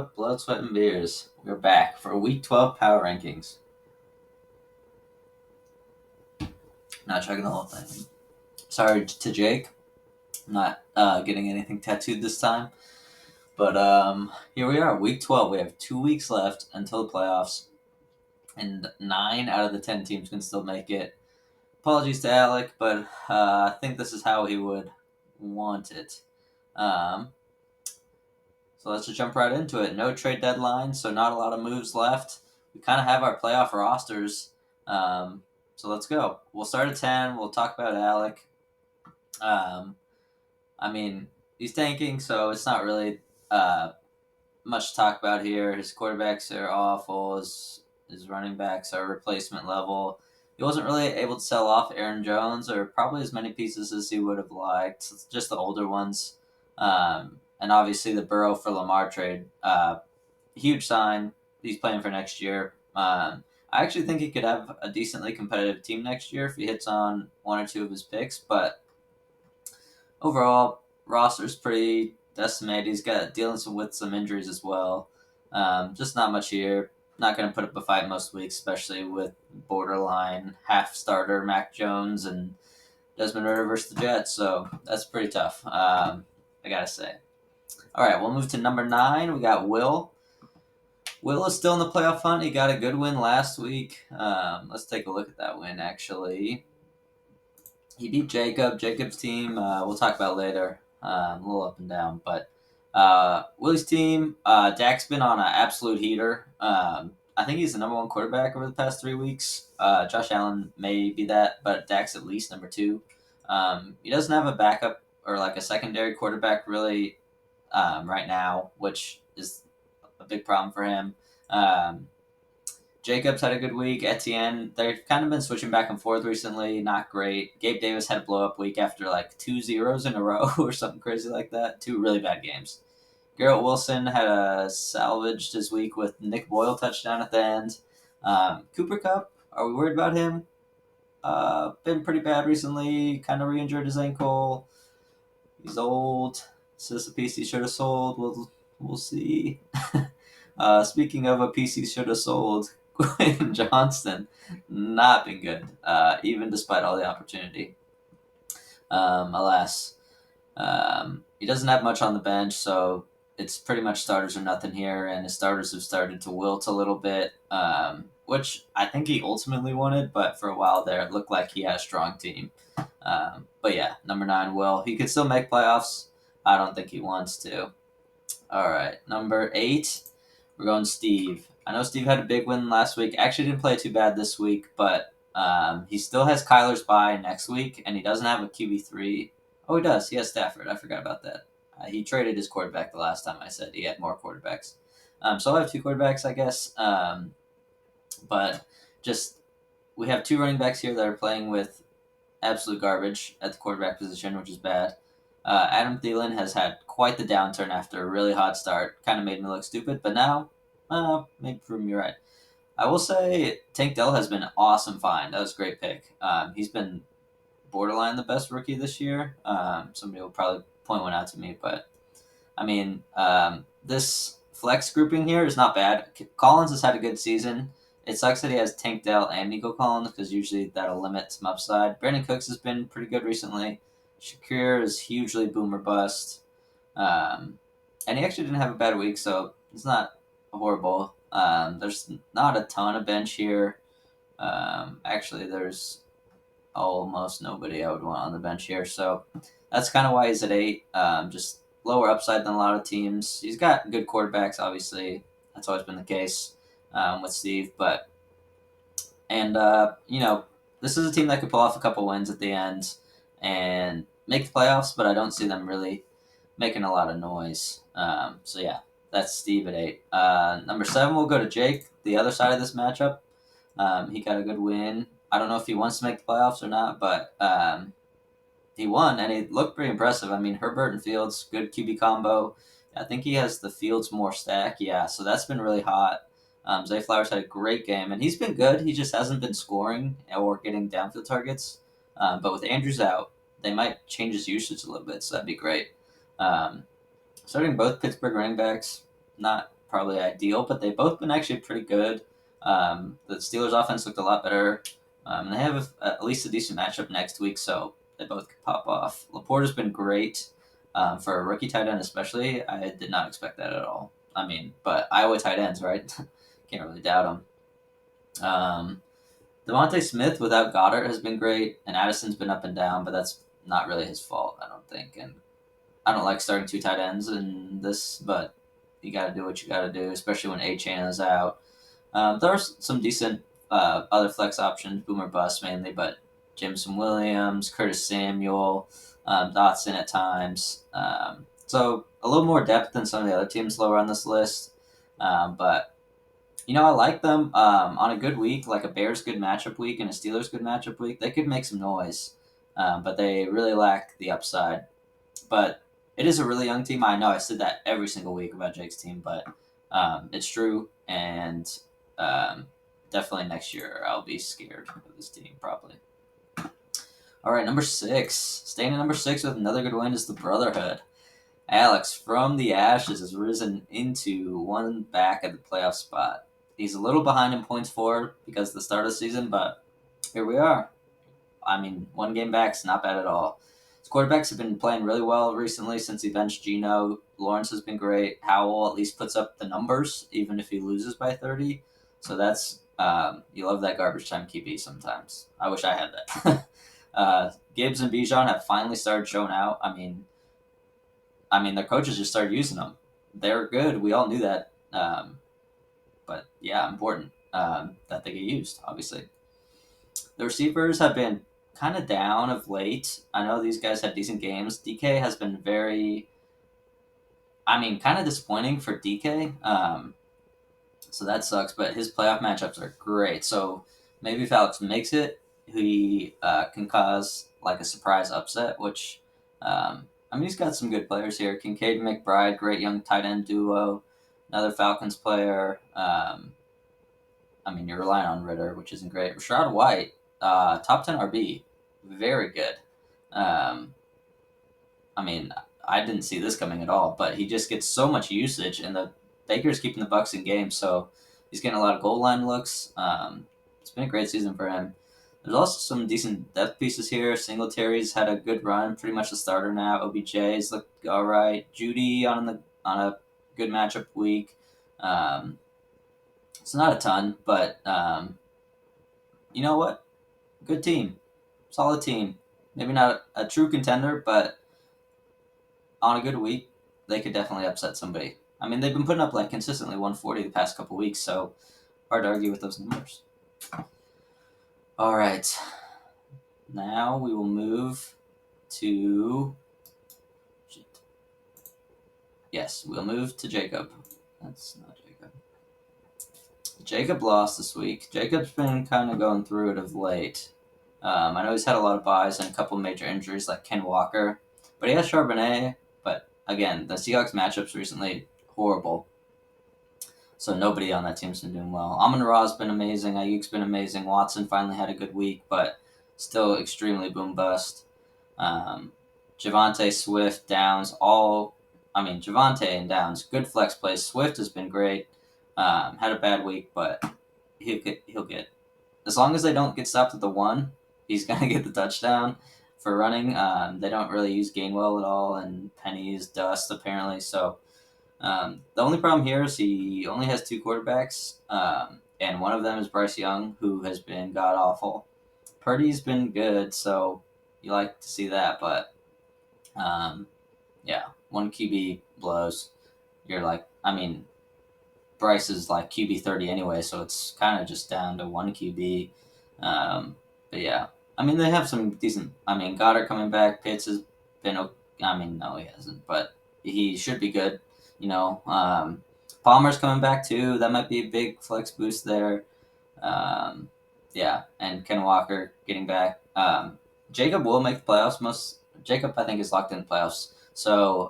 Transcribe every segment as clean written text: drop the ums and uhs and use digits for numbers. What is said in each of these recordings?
up, blood, sweat, and beers? We're back for Week 12 Power Rankings. Not checking the whole thing. Sorry to Jake. I'm not getting anything tattooed this time. But here we are, Week 12. We have 2 weeks left until the playoffs. And 9 out of the 10 teams can still make it. Apologies to Alec, but I think this is how he would want it. So let's just jump right into it. No trade deadline, so not a lot of moves left. We kind of have our playoff rosters. So let's go. We'll start at 10. We'll talk about Alec. He's tanking, so it's not really much to talk about here. His quarterbacks are awful. His running backs are replacement level. He wasn't really able to sell off Aaron Jones or probably as many pieces as he would have liked, just the older ones. And obviously the Burrow for Lamar trade, huge sign. He's playing for next year. I actually think he could have a decently competitive team next year if he hits on one or two of his picks. But overall, roster's pretty decimated. He's got dealing with some injuries as well. Just not much here. Not going to put up a fight most weeks, especially with borderline half starter Mac Jones and Desmond Ridder versus the Jets. So that's pretty tough, I got to say. All right, we'll move to number 9. We got Will. Will is still in the playoff hunt. He got a good win last week. Let's take a look at that win, actually. He beat Jacob. Jacob's team, we'll talk about later. A little up and down. But Willie's team, Dak's been on an absolute heater. I think he's the number 1 quarterback over the past 3 weeks. Josh Allen may be that, but Dak's at least number 2. He doesn't have a backup or like a secondary quarterback really right now, which is a big problem for him. Jacobs had a good week. Etienne, they've kind of been switching back and forth recently. Not great. Gabe Davis had a blow-up week after like 2 zeros in a row or something crazy like that. 2 really bad games. Garrett Wilson had a salvaged his week with Nick Boyle touchdown at the end. Cooper Kupp, are we worried about him? Been pretty bad recently. Kind of re-injured his ankle. He's old. Is this a piece he should have sold? We'll see. Speaking of a piece he should have sold, Quinn Johnston, not been good, even despite all the opportunity. Alas, he doesn't have much on the bench, so it's pretty much starters or nothing here, and his starters have started to wilt a little bit, which I think he ultimately wanted, but for a while there, it looked like he had a strong team. But yeah, number 9, Will. He could still make playoffs. I don't think he wants to. All right, number 8, we're going Steve. I know Steve had a big win last week. Actually didn't play too bad this week, but he still has Kyler's bye next week, and he doesn't have a QB3. Oh, he does. He has Stafford. I forgot about that. He traded his quarterback the last time I said he had more quarterbacks. So I have 2 quarterbacks, I guess. But just we have 2 running backs here that are playing with absolute garbage at the quarterback position, which is bad. Adam Thielen has had quite the downturn after a really hot start. Kind of made me look stupid, but now, maybe prove me right. I will say Tank Dell has been an awesome find. That was a great pick. He's been borderline the best rookie this year. Somebody will probably point one out to me, but this flex grouping here is not bad. Collins has had a good season. It sucks that he has Tank Dell and Nico Collins because usually that'll limit some upside. Brandon Cooks has been pretty good recently. Shakir is hugely boomer bust. And he actually didn't have a bad week, so it's not horrible. There's not a ton of bench here. Actually, there's almost nobody I would want on the bench here, so that's kind of why he's at 8. Just lower upside than a lot of teams. He's got good quarterbacks, obviously. That's always been the case with Steve, this is a team that could pull off a couple wins at the end and make the playoffs, but I don't see them really making a lot of noise. So yeah, that's Steve at 8. Number 7, we'll go to Jake, the other side of this matchup. He got a good win. I don't know if he wants to make the playoffs or not, but he won, and he looked pretty impressive. Herbert and Fields, good QB combo. I think he has the Fields more stack. Yeah, so that's been really hot. Zay Flowers had a great game, and he's been good. He just hasn't been scoring or getting downfield targets. But with Andrews out, they might change his usage a little bit, so that'd be great. Starting both Pittsburgh running backs, not probably ideal, but they've both been actually pretty good. The Steelers' offense looked a lot better. They have at least a decent matchup next week, so they both could pop off. Laporta's been great for a rookie tight end, especially. I did not expect that at all. I mean, but Iowa tight ends, right? Can't really doubt them. Devontae Smith without Goddard has been great, and Addison's been up and down, but that's not really his fault, I don't think. And I don't like starting two tight ends in this, but you got to do what you got to do, especially when A-Chain is out. There are some decent other flex options, boom or bust mainly, but Jameson Williams, Curtis Samuel, Dotson at times. So a little more depth than some of the other teams lower on this list. But I like them on a good week, like a Bears good matchup week and a Steelers good matchup week. They could make some noise, but they really lack the upside. But it is a really young team. I know I said that every single week about Jake's team, but it's true. And definitely next year I'll be scared of this team, probably. All right, number 6. Staying at number 6 with another good win is the Brotherhood. Alex from the ashes has risen into one back at the playoff spot. He's a little behind in points for because of the start of the season, but here we are. I mean, one game back's not bad at all. His quarterbacks have been playing really well recently since he benched Geno. Lawrence has been great. Howell at least puts up the numbers, even if he loses by 30. So that's, you love that garbage time QB sometimes. I wish I had that. Gibbs and Bijan have finally started showing out. I mean, their coaches just started using them. They're good. We all knew that. But yeah, important that they get used, obviously. The receivers have been kind of down of late. I know these guys had decent games. DK has been kind of disappointing for DK. So that sucks, but his playoff matchups are great. So maybe if Alex makes it, he can cause like a surprise upset, which, he's got some good players here. Kincaid and McBride, great young tight end duo. Another Falcons player. You're relying on Ritter, which isn't great. Rashad White, top 10 RB, very good. I didn't see this coming at all, but he just gets so much usage, and the Baker's keeping the Bucks in game, so he's getting a lot of goal line looks. It's been a great season for him. There's also some decent depth pieces here. Singletary's had a good run, pretty much the starter now. OBJ's looked all right. Judy on a good matchup week. It's not a ton, but you know what? Good team, solid team. Maybe not a true contender, but on a good week, they could definitely upset somebody. They've been putting up like consistently 140 the past couple weeks, so hard to argue with those numbers. All right, now we will move to. Yes, we'll move to Jacob. That's not Jacob. Jacob lost this week. Jacob's been kind of going through it of late. I know he's had a lot of buys and a couple major injuries like Ken Walker, but he has Charbonnet. But again, the Seahawks matchups recently horrible. So nobody on that team's been doing well. Amon-Ra's been amazing. Ayuk's been amazing. Watson finally had a good week, but still extremely boom bust. Javonte, Swift, Downs, Javonte and Downs, good flex plays. Swift has been great. Had a bad week, but he'll get, as long as they don't get stopped at the 1, he's gonna get the touchdown for running. They don't really use Gainwell at all, and Penny is dust apparently. So the only problem here is he only has 2 quarterbacks, and one of them is Bryce Young, who has been god awful. Purdy's been good, so you like to see that, but one QB blows. You're like, Bryce is like QB 30 anyway, so it's kind of just down to one QB. But yeah, they have some decent. Goddard coming back. Pitts has been. No, he hasn't, but he should be good. Palmer's coming back too. That might be a big flex boost there. And Ken Walker getting back. Jacob will make the playoffs. Jacob, I think, is locked in the playoffs. So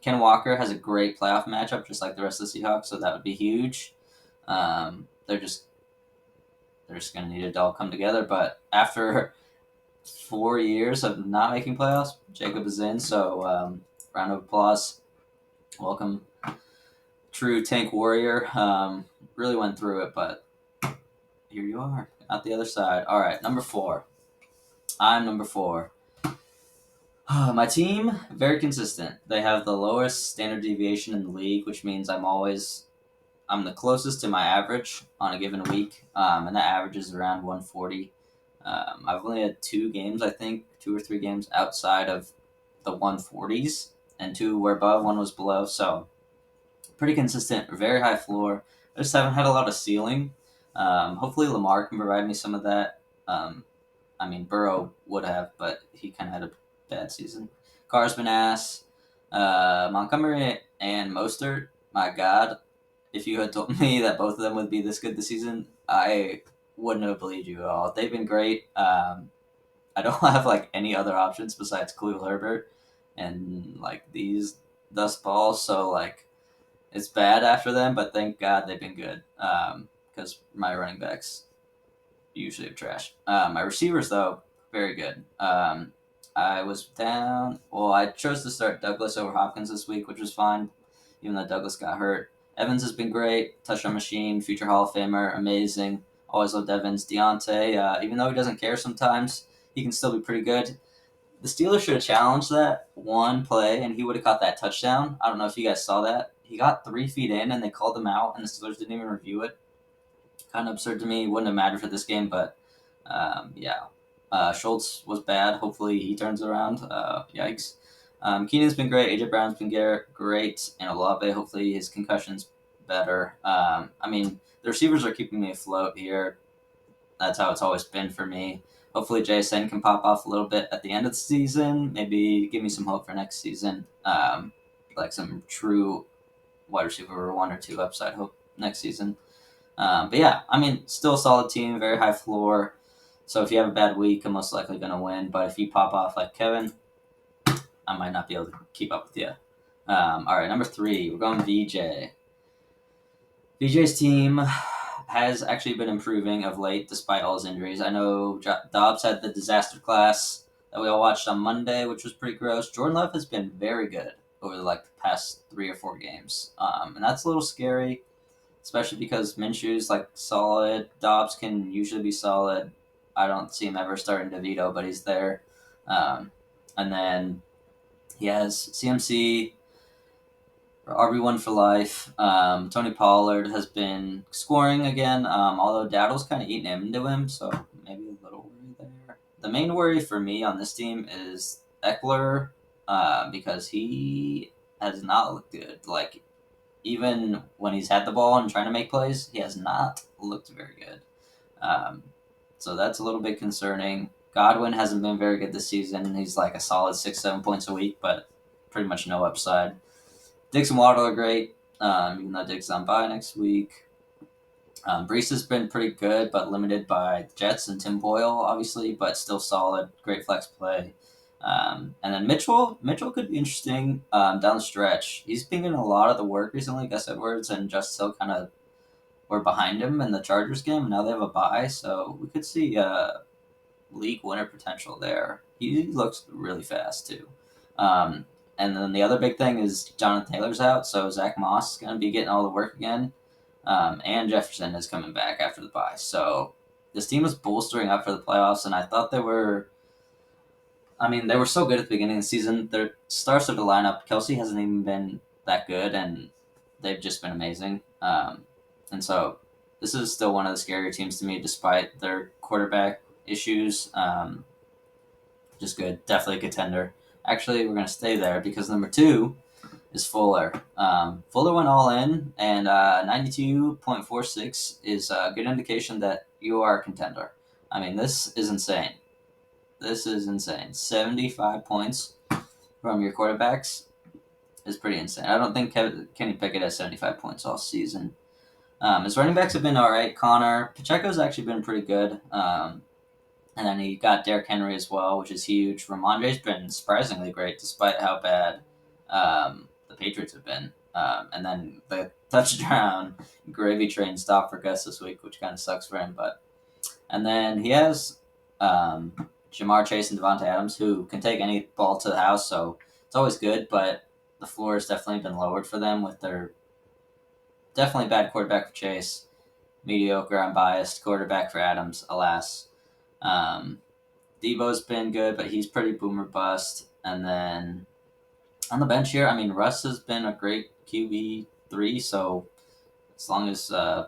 Ken Walker has a great playoff matchup, just like the rest of the Seahawks. So that would be huge. They're just going to need it to all come together. But after 4 years of not making playoffs, Jacob is in. So round of applause. Welcome. true tank warrior. Really went through it, but here you are, at the other side. All right, number 4. I'm number 4. My team, very consistent. They have the lowest standard deviation in the league, which means I'm the closest to my average on a given week, and that average is around 140. I've only had 2 games, I think, 2 or 3 games outside of the 140s, and 2 were above, 1 was below. So pretty consistent, very high floor. I just haven't had a lot of ceiling. Hopefully Lamar can provide me some of that. Burrow would have, but he kind of had a bad season. Carr's been ass. Montgomery and Mostert, my God, if you had told me that both of them would be this good this season, I wouldn't have believed you at all. They've been great. I don't have like any other options besides Khalil Herbert and like these dust balls. So like it's bad after them, but thank God they've been good. Because my running backs usually have trash. My receivers though, very good. I was down. Well, I chose to start Douglas over Hopkins this week, which was fine, even though Douglas got hurt. Evans has been great, touchdown machine, future Hall of Famer, amazing. Always loved Evans. Deontay, even though he doesn't care sometimes, he can still be pretty good. The Steelers should have challenged that one play, and he would have caught that touchdown. I don't know if you guys saw that. He got 3 feet in, and they called him out, and the Steelers didn't even review it. Kind of absurd to me. Wouldn't have mattered for this game, but yeah. Schultz was bad. Hopefully he turns around. Yikes. Keenan's been great. AJ Brown's been great. And Olave, hopefully his concussion's better. The receivers are keeping me afloat here. That's how it's always been for me. Hopefully JSN can pop off a little bit at the end of the season. Maybe give me some hope for next season. Like some true wide receiver 1 or 2 upside hope next season. But yeah, still a solid team, very high floor. So if you have a bad week, I'm most likely going to win. But if you pop off like Kevin, I might not be able to keep up with you. All right, number 3, we're going Vijay. Vijay's team has actually been improving of late despite all his injuries. I know Dobbs had the disaster class that we all watched on Monday, which was pretty gross. Jordan Love has been very good over the past 3 or 4 games. And that's a little scary, especially because Minshew's solid. Dobbs can usually be solid. I don't see him ever starting DeVito, but he's there. And then he has CMC, RB1 for life. Tony Pollard has been scoring again, although Daddle's kind of eating into him, so maybe a little worry there. The main worry for me on this team is Eckler, because he has not looked good. Even when he's had the ball and trying to make plays, he has not looked very good. So that's a little bit concerning. Godwin hasn't been very good this season. He's a solid 6-7 points a week, but pretty much no upside. Diggs and Waddle are great, even though Diggs is on bye next week. Brees has been pretty good, but limited by the Jets and Tim Boyle, obviously, but still solid. Great flex play. And then Mitchell could be interesting down the stretch. He's been getting a lot of the work recently. Gus Edwards and Justice Hill kind of were behind him in the Chargers game, and now they have a bye, so we could see league winner potential there. He looks really fast, too. And then the other big thing is Jonathan Taylor's out, so Zach Moss is going to be getting all the work again. And Jefferson is coming back after the bye. So this team is bolstering up for the playoffs, and I thought they were so good at the beginning of the season. Their stars of the lineup, Kelsey hasn't even been that good, and they've just been amazing. And so this is still one of the scarier teams to me, despite their quarterback issues. Just good. Definitely a contender. Actually, we're going to stay there because number 2 is Fuller. Fuller went all in, and 92.46 is a good indication that you are a contender. This is insane. 75 points from your quarterbacks is pretty insane. I don't think Kenny Pickett has 75 points all season. His running backs have been all right. Connor Pacheco's actually been pretty good. And then he got Derrick Henry as well, which is huge. Ramondre's been surprisingly great despite how bad the Patriots have been. And then the touchdown gravy train stop for Gus this week, which kind of sucks for him. And then he has Jamar Chase and Devontae Adams, who can take any ball to the house, so it's always good, but the floor has definitely been lowered for them with their definitely bad quarterback for Chase. Mediocre, unbiased quarterback for Adams, alas. Um, Debo's been good, but he's pretty boomer bust. And then on the bench here, I mean, Russ has been a great QB3, so as long as, I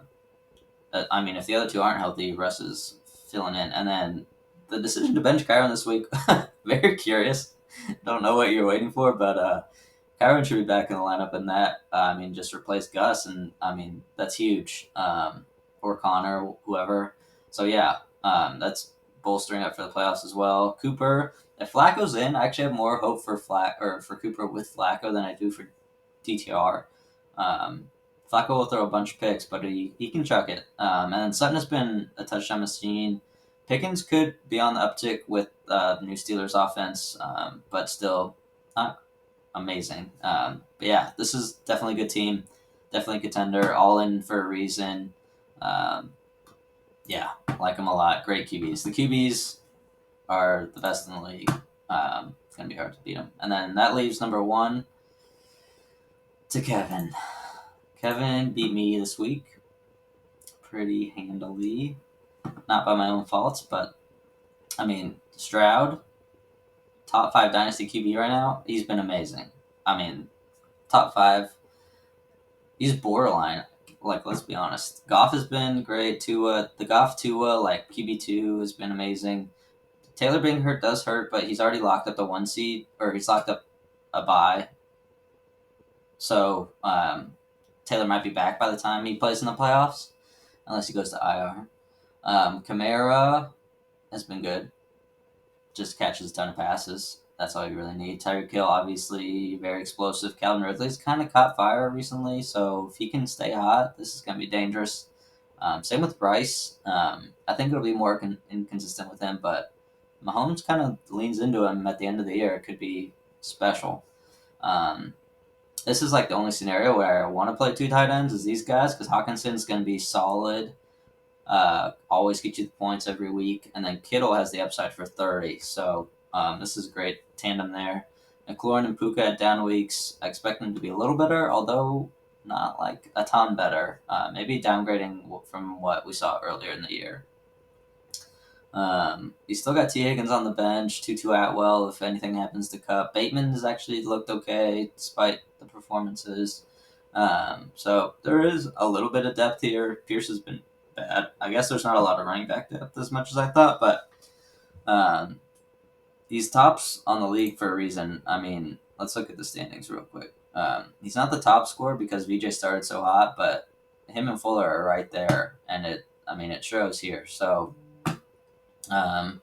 mean, if the other two aren't healthy, Russ is filling in. And then the decision to bench Kyron this week, very curious. Don't know what you're waiting for, but Kyron should be back in the lineup, and that, I mean, just replace Gus, and I mean, that's huge. Or Connor, whoever. So yeah, that's bolstering up for the playoffs as well. Cooper, if Flacco's in, I actually have more hope for for Cooper with Flacco than I do for DTR. Flacco will throw a bunch of picks, but he can chuck it. And then Sutton has been a touchdown machine. Pickens could be on the uptick with the new Steelers offense, but still not amazing. But yeah, this is definitely a good team. Definitely a contender. All in for a reason. Yeah, like them a lot. Great QBs. The QBs are the best in the league. It's going to be hard to beat them. And then that leaves number 1 to Kevin. Kevin beat me this week pretty handily. Not by my own faults, but I mean, Stroud, top 5 dynasty QB right now, he's been amazing. I mean, top 5. He's borderline. Like, let's be honest. Goff has been great. The Goff Tua, like QB2 has been amazing. Taylor being hurt does hurt, but he's already locked up the 1 seed, or he's locked up a bye. So Taylor might be back by the time he plays in the playoffs, unless he goes to IR. Kamara has been good. Just catches a ton of passes. That's all you really need. Tyreek Hill, obviously, very explosive. Calvin Ridley's kind of caught fire recently, so if he can stay hot, this is going to be dangerous. Same with Bryce. I think it'll be more inconsistent with him, but Mahomes kind of leans into him at the end of the year. It could be special. This is like the only scenario where I want to play 2 tight ends is these guys, because Hawkinson's going to be solid. Always get you the points every week, and then Kittle has the upside for 30. So this is a great tandem there. McLaurin and Puka at down weeks. I expect them to be a little better, although not like a ton better. Maybe downgrading from what we saw earlier in the year. You still got T. Higgins on the bench, Tutu Atwell if anything happens to Cup. Bateman has actually looked okay despite the performances. So there is a little bit of depth here. Pierce has been bad. I guess there's not a lot of running back depth as much as I thought, but he's tops on the league for a reason. I mean, let's look at the standings real quick. He's not the top scorer because Vijay started so hot, but him and Fuller are right there, and it shows here. So I'm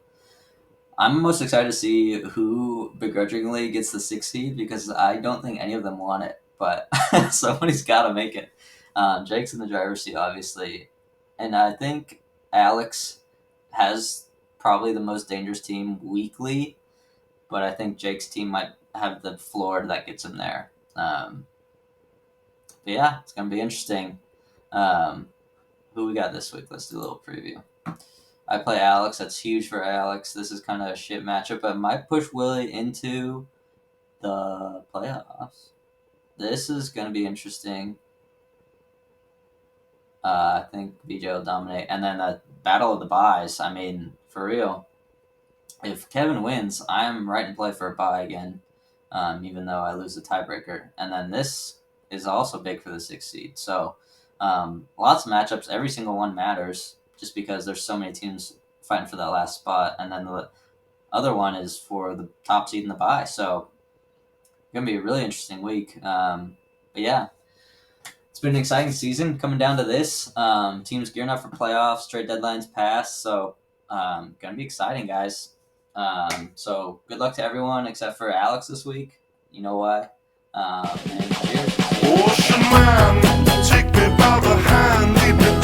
most excited to see who begrudgingly gets the 6th seed because I don't think any of them want it, but somebody's got to make it. Jake's in the driver's seat, obviously, and I think Alex has probably the most dangerous team weekly, but I think Jake's team might have the floor that gets him there. But yeah, it's going to be interesting. Who we got this week? Let's do a little preview. I play Alex. That's huge for Alex. This is kind of a shit matchup, but might push Willie into the playoffs. This is going to be interesting. I think BJ will dominate. And then the battle of the buys. I mean, for real. If Kevin wins, I'm right in play for a bye again, even though I lose the tiebreaker. And then this is also big for the 6th seed. So lots of matchups. Every single one matters just because there's so many teams fighting for that last spot. And then the other one is for the top seed in the bye. So it's going to be a really interesting week. But yeah, it's been an exciting season coming down to this. Teams gearing up for playoffs, trade deadlines passed. So going to be exciting, guys. So good luck to everyone except for Alex this week. You know why. And cheers. Ocean man, take me by the hand, lead me